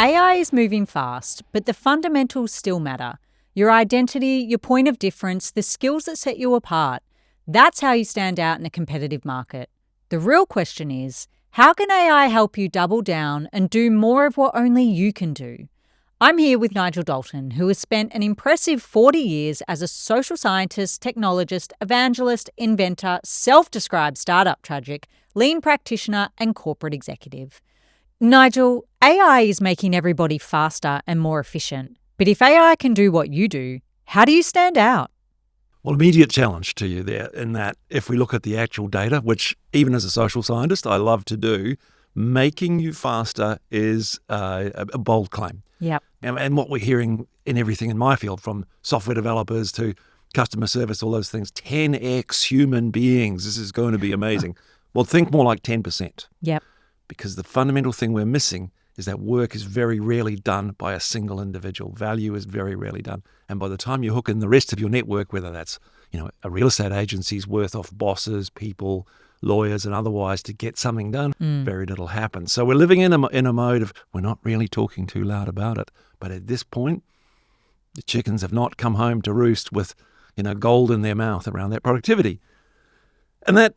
AI is moving fast, but the fundamentals still matter. Your identity, your point of difference, the skills that set you apart. That's how you stand out in a competitive market. The real question is, how can AI help you double down and do more of what only you can do? I'm here with Nigel Dalton, who has spent an impressive 40 years as a social scientist, technologist, evangelist, inventor, self-described startup tragic, lean practitioner, and corporate executive. Nigel, AI is making everybody faster and more efficient. But if AI can do what you do, how do you stand out? Well, immediate challenge to you there in that if we look at the actual data, which even as a social scientist I love to do, making you faster is a bold claim. Yep. And what we're hearing in everything in my field, from software developers to customer service, all those things, 10x human beings, this is going to be amazing. Well, think more like 10%. Yep. Because the fundamental thing we're missing is that work is very rarely done by a single individual. Value is very rarely done. And by the time you hook in the rest of your network, whether that's, a real estate agency's worth of bosses, people, lawyers, and otherwise to get something done, very little happens. So we're living in a mode of we're not really talking too loud about it. But at this point, the chickens have not come home to roost with, gold in their mouth around that productivity. And that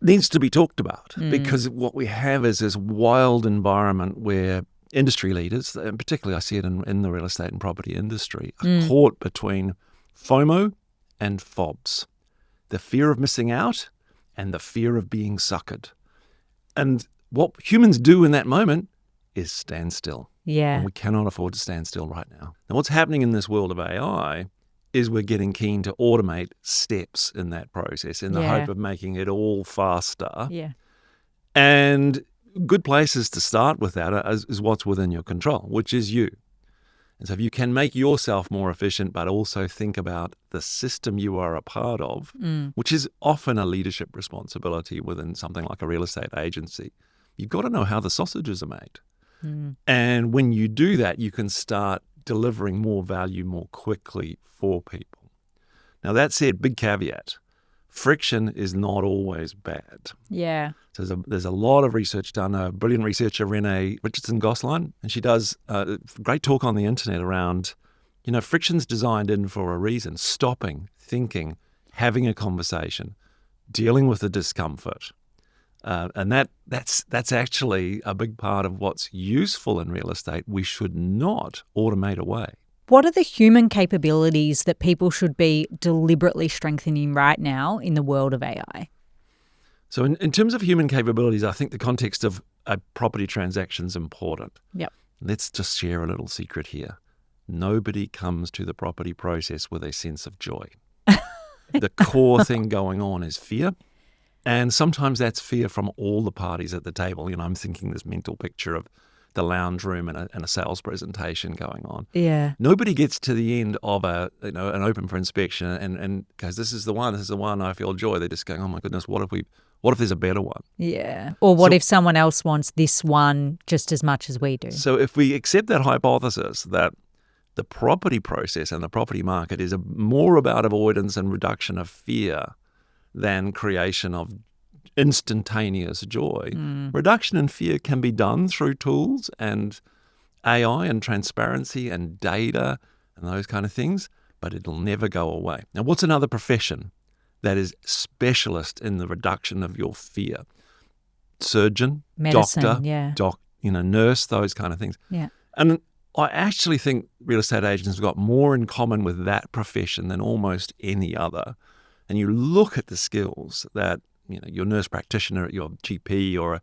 needs to be talked about because what we have is this wild environment where industry leaders, and particularly I see it in the real estate and property industry, are caught between FOMO and FOBs, the fear of missing out and the fear of being suckered. And what humans do in that moment is stand still. Yeah. And we cannot afford to stand still right now. Now, what's happening in this world of AI is we're getting keen to automate steps in that process in the hope of making it all faster. Yeah. And good places to start with that is what's within your control, which is you. And so if you can make yourself more efficient, but also think about the system you are a part of, which is often a leadership responsibility within something like a real estate agency, you've got to know how the sausages are made. And when you do that, you can start delivering more value more quickly for people. Now, that said, big caveat, friction is not always bad. Yeah. So there's a lot of research done. A brilliant researcher, Renee Richardson-Gosselin, and she does a great talk on the internet around, friction's designed in for a reason. Stopping, thinking, having a conversation, dealing with the discomfort. And that's actually a big part of what's useful in real estate. We should not automate away. What are the human capabilities that people should be deliberately strengthening right now in the world of AI? So in terms of human capabilities, I think the context of a property transaction is important. Yep. Let's just share a little secret here. Nobody comes to the property process with a sense of joy. The core thing going on is fear. And sometimes that's fear from all the parties at the table. I'm thinking this mental picture of the lounge room and a sales presentation going on. Yeah. Nobody gets to the end of an open for inspection and goes, this is the one, I feel joy. They're just going, oh my goodness, what if there's a better one? Yeah. Or what if someone else wants this one just as much as we do? So if we accept that hypothesis that the property process and the property market is more about avoidance and reduction of fear than creation of instantaneous joy. Reduction in fear can be done through tools and AI and transparency and data and those kind of things, but it'll never go away. Now, what's another profession that is specialist in the reduction of your fear? Surgeon, medicine, doctor, nurse, those kind of things. Yeah. And I actually think real estate agents have got more in common with that profession than almost any other. And you look at the skills that, your nurse practitioner at your GP or,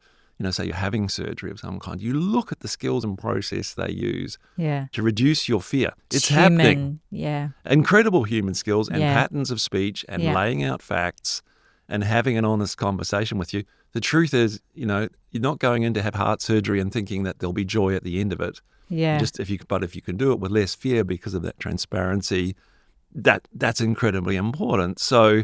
say you're having surgery of some kind, you look at the skills and process they use to reduce your fear. It's happening. Yeah. Incredible human skills and patterns of speech and laying out facts and having an honest conversation with you. The truth is, you're not going in to have heart surgery and thinking that there'll be joy at the end of it. Yeah. If you can do it with less fear because of that transparency, that's incredibly important. So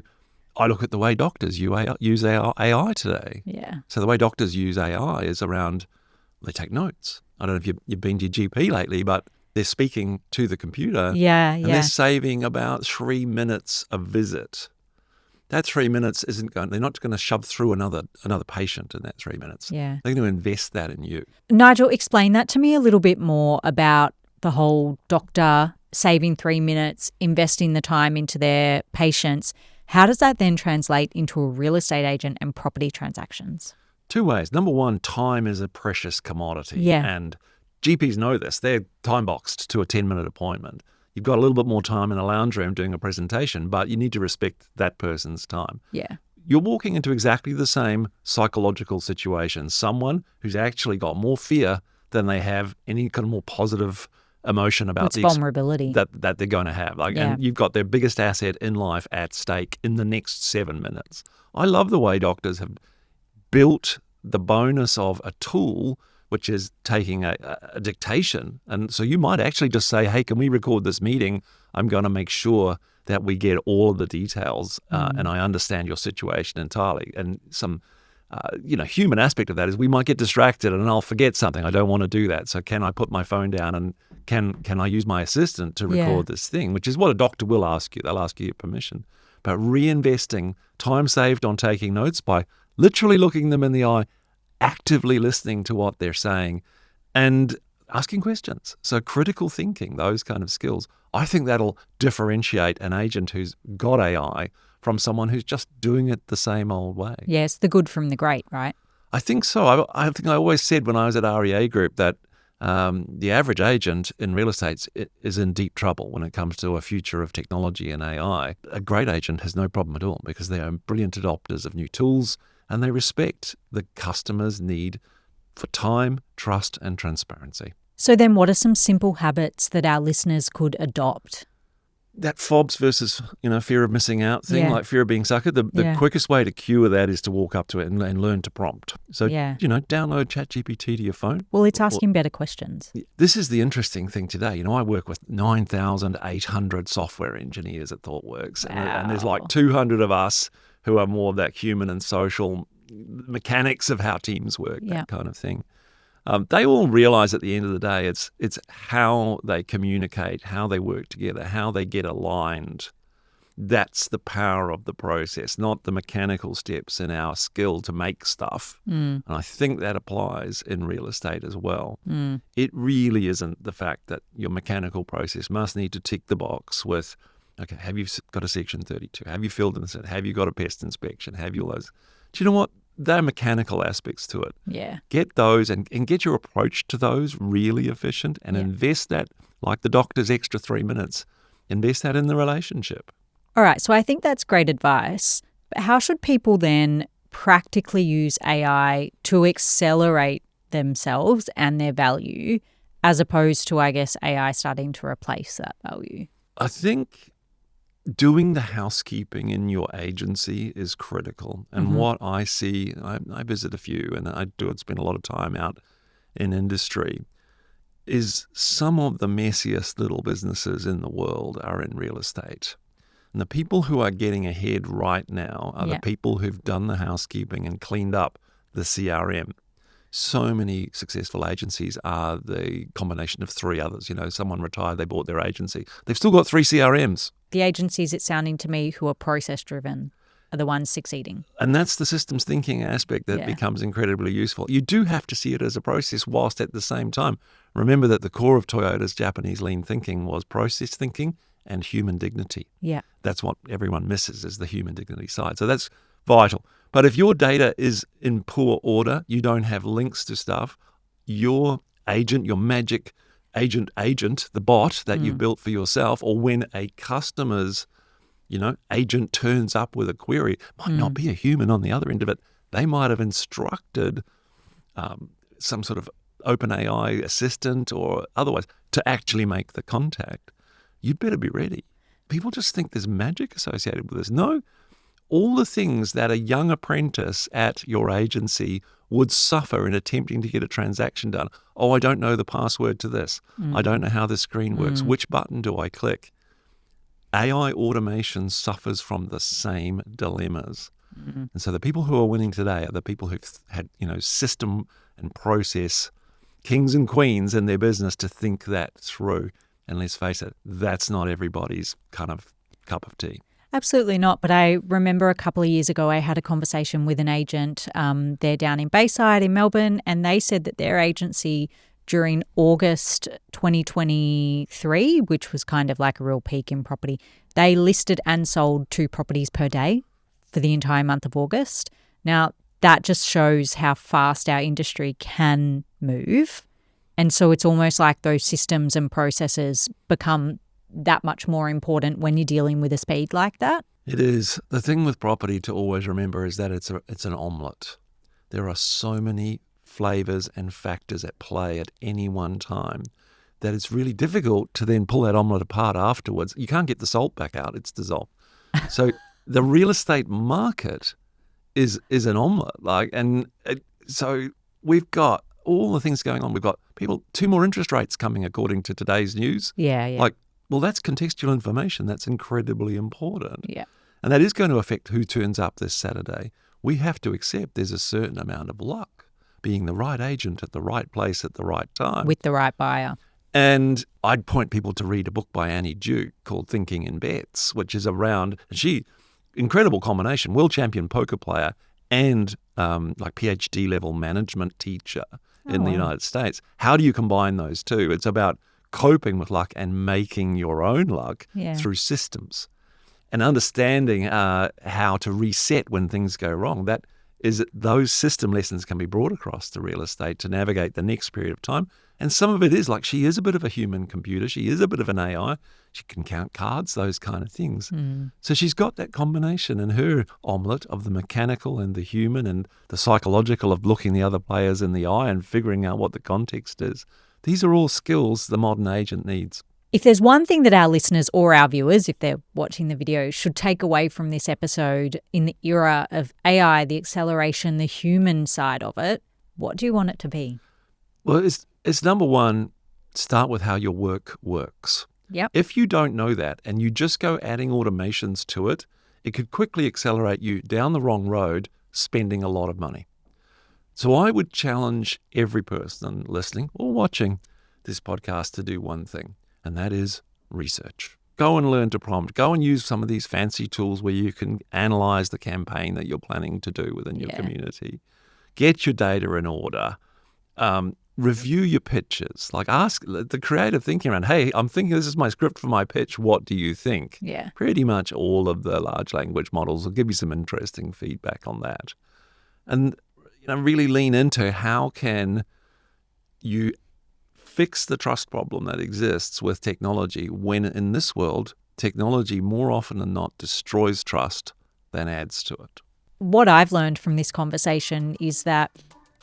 I look at the way doctors use AI today. Yeah. So the way doctors use AI is around, they take notes. I don't know if you've been to your GP lately, but they're speaking to the computer. Yeah, and they're saving about 3 minutes a visit. that 3 minutes they're not going to shove through another patient in that 3 minutes. Yeah. They're going to invest that in you. Nigel, explain that to me a little bit more about the whole doctor saving 3 minutes, investing the time into their patients. How does that then translate into a real estate agent and property transactions? 2 ways. Number one, time is a precious commodity. Yeah. And GPs know this. They're time boxed to a 10-minute appointment. You've got a little bit more time in a lounge room doing a presentation, but you need to respect that person's time. Yeah. You're walking into exactly the same psychological situation. Someone who's actually got more fear than they have any kind of more positive emotion about vulnerability that they're going to have. And you've got their biggest asset in life at stake in the next 7 minutes. I love the way doctors have built the bonus of a tool, which is taking a dictation. And so you might actually just say, hey, can we record this meeting? I'm going to make sure that we get all of the details and I understand your situation entirely. And some human aspect of that is we might get distracted and I'll forget something. I don't want to do that. So can I put my phone down and can I use my assistant to record this thing, which is what a doctor will ask you. They'll ask you your permission. But reinvesting time saved on taking notes by literally looking them in the eye, actively listening to what they're saying and asking questions. So critical thinking, those kind of skills, I think that'll differentiate an agent who's got AI from someone who's just doing it the same old way. Yes, the good from the great, right? I think so. I think I always said when I was at REA Group that the average agent in real estate is in deep trouble when it comes to a future of technology and AI. A great agent has no problem at all because they are brilliant adopters of new tools and they respect the customer's need for time, trust, and transparency. So then what are some simple habits that our listeners could adopt? That FOBs versus, fear of missing out thing, like fear of being suckered, the quickest way to cure that is to walk up to it and learn to prompt. So, download ChatGPT to your phone. Well, it's asking better questions. This is the interesting thing today. I work with 9,800 software engineers at Thoughtworks. Wow. And there's like 200 of us who are more of that human and social mechanics of how teams work, that kind of thing. They all realize at the end of the day, it's how they communicate, how they work together, how they get aligned. That's the power of the process, not the mechanical steps in our skill to make stuff. And I think that applies in real estate as well. It really isn't the fact that your mechanical process must need to tick the box with, okay, have you got a Section 32? Have you filled in this? Have you got a pest inspection? Have you all those? Do you know what? There are mechanical aspects to it. Yeah. Get those and get your approach to those really efficient and invest that, like the doctor's extra 3 minutes, invest that in the relationship. All right. So I think that's great advice. But how should people then practically use AI to accelerate themselves and their value as opposed to, I guess, AI starting to replace that value? I think doing the housekeeping in your agency is critical. And what I see, I visit a few and I do spend a lot of time out in industry, is some of the messiest little businesses in the world are in real estate. And the people who are getting ahead right now are the people who've done the housekeeping and cleaned up the CRM. So many successful agencies are the combination of three others. Someone retired, they bought their agency. They've still got 3 CRMs. The agencies, it's sounding to me, who are process-driven are the ones succeeding. And that's the systems thinking aspect that becomes incredibly useful. You do have to see it as a process whilst at the same time. Remember that the core of Toyota's Japanese lean thinking was process thinking and human dignity. Yeah. That's what everyone misses, is the human dignity side. So that's vital. But if your data is in poor order, you don't have links to stuff, your agent, your magic agent, the bot that you built for yourself, or when a customer's, agent turns up with a query, might not be a human on the other end of it. They might have instructed some sort of OpenAI assistant or otherwise to actually make the contact. You'd better be ready. People just think there's magic associated with this. No. All the things that a young apprentice at your agency would suffer in attempting to get a transaction done. Oh, I don't know the password to this. I don't know how the screen works. Which button do I click? AI automation suffers from the same dilemmas. And so the people who are winning today are the people who've had, system and process kings and queens in their business to think that through. And let's face it, that's not everybody's kind of cup of tea. Absolutely not. But I remember a couple of years ago, I had a conversation with an agent. They're down in Bayside in Melbourne, and they said that their agency during August 2023, which was kind of like a real peak in property, they listed and sold 2 properties per day for the entire month of August. Now, that just shows how fast our industry can move. And so it's almost like those systems and processes become that much more important when you're dealing with a speed like that. It is. The thing with property to always remember is that it's an omelette. There are so many flavors and factors at play at any one time that it's really difficult to then pull that omelette apart afterwards. You can't get the salt back out. It's dissolved. So the real estate market is an omelette. So we've got all the things going on. We've got 2 more interest rates coming according to today's news. Yeah. Well, that's contextual information. That's incredibly important. Yeah. And that is going to affect who turns up this Saturday. We have to accept there's a certain amount of luck, being the right agent at the right place at the right time. With the right buyer. And I'd point people to read a book by Annie Duke called Thinking in Bets, which is around, incredible combination, world champion poker player and PhD level management teacher in the United States. How do you combine those two? It's about coping with luck and making your own luck through systems and understanding how to reset when things go wrong. That is that those system lessons can be brought across to real estate to navigate the next period of time. And some of it is like she is a bit of a human computer. She is a bit of an AI. She can count cards, those kind of things. So she's got that combination in her omelette of the mechanical and the human and the psychological of looking the other players in the eye and figuring out what the context is. These are all skills the modern agent needs. If there's one thing that our listeners or our viewers, if they're watching the video, should take away from this episode in the era of AI, the acceleration, the human side of it, what do you want it to be? Well, it's number one, start with how your work works. Yep. If you don't know that and you just go adding automations to it, it could quickly accelerate you down the wrong road, spending a lot of money. So I would challenge every person listening or watching this podcast to do one thing, and that is research. Go and learn to prompt. Go and use some of these fancy tools where you can analyze the campaign that you're planning to do within your community. Get your data in order. Review your pitches. Ask the creative thinking around, hey, I'm thinking this is my script for my pitch. What do you think? Yeah. Pretty much all of the large language models will give you some interesting feedback on that. And really lean into how can you fix the trust problem that exists with technology when in this world, technology more often than not destroys trust than adds to it. What I've learned from this conversation is that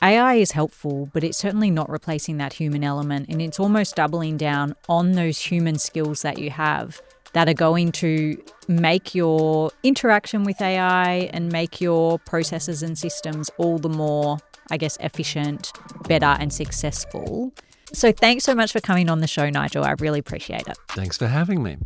AI is helpful, but it's certainly not replacing that human element, and it's almost doubling down on those human skills that you have that are going to make your interaction with AI and make your processes and systems all the more, efficient, better and successful. So thanks so much for coming on the show, Nigel. I really appreciate it. Thanks for having me.